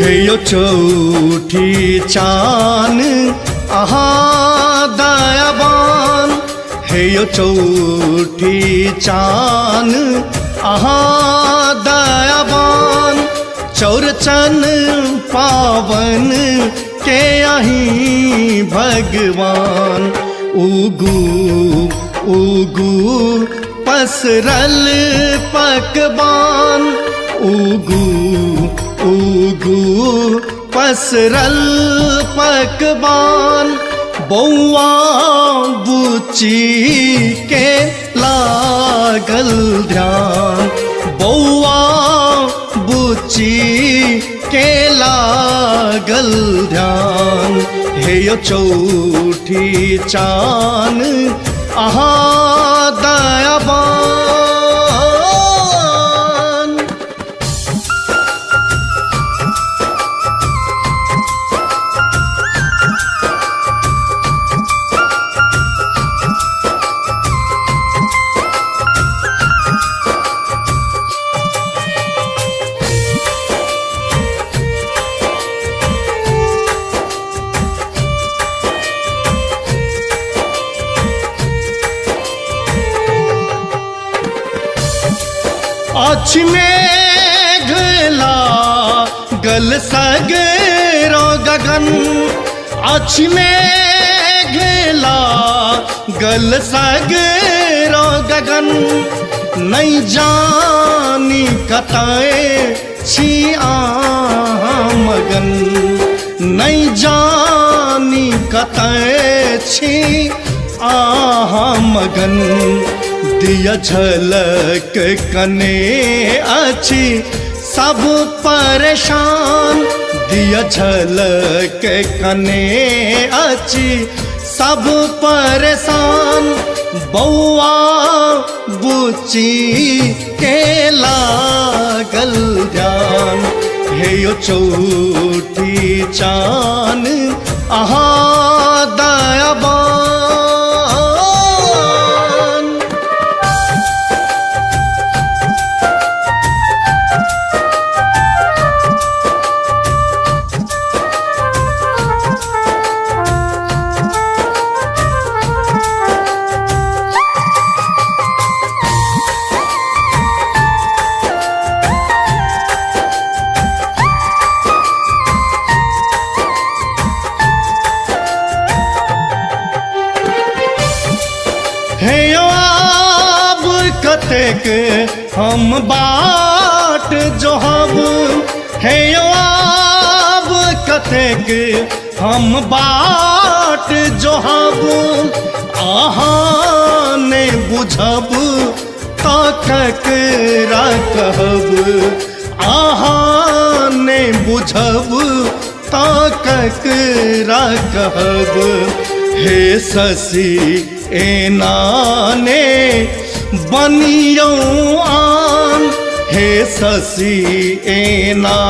हे यो चौठी चान आहा दयाबान, हे यो चौठी चान आहा दयाबान। चौरचन पावन के आही भगवान, उगू उगू पसरल पकवान, उगू उगू पसरल पकवान। बौआ बुची के लागल ध्यान, बौआ बुची के लागल ध्यान। हे यो चौठी चान आहा दयाबान। आँच में घला गल सगरो गगन, आँच में घला गल सगरो गगन। नहीं जानी कताए छी आहा मगन, नहीं जानी कताए छी आहा मगन। दिया झलक कने अच्छी सब परेशान, दिया झलक कने अच्छी सब परेशान। बौआ बुची के लागल ध्यान, हे यो चौठी चान आहा दयाबान। हे यो आब कतेक हम बाट जोहब, हे यो आब कतेक हम बाट जोहब। आहा ने बुझब तो ककरा कहब, आहा ने बुझब तो ककरा कहब। हे शशि एना ने बनियो आन, हे शशि एना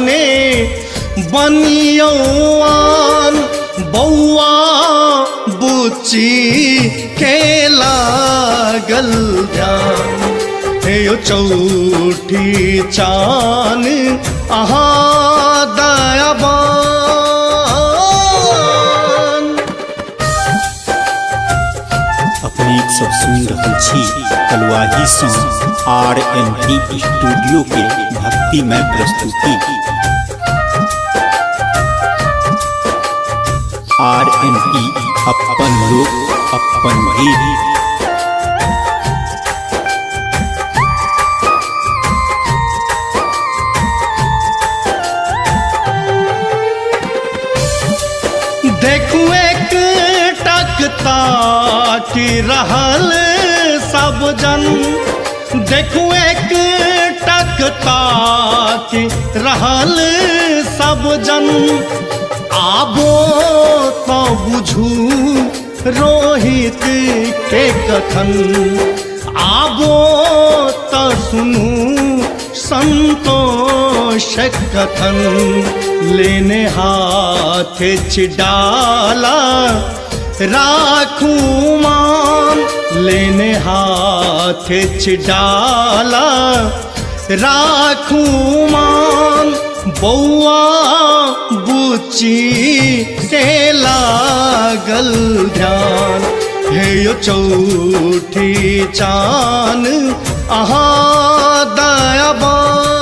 ने बनियो आन। बौआ बुची के लागल ध्यान, हे यो चौठी चान आहा दयाबान। अपने सब सुन रहल छी कलुआही सँ RNP स्टूडियो के भक्तिमय प्रस्तुति। RNP अपन लोक अपन गीत। देखू एक टकता की रहल सब जन, देखू एक टकता की रहल सब जन। आबो तो बुझू रोहित के कथन, आबो तो सुनू संतोष कथन। लेने हाथ चिडाला राखू मान, लेने हाथ चिडाला राखू मान। बौआ बुची के लागल ध्यान हे यो चौठी चान अहाँ दयावान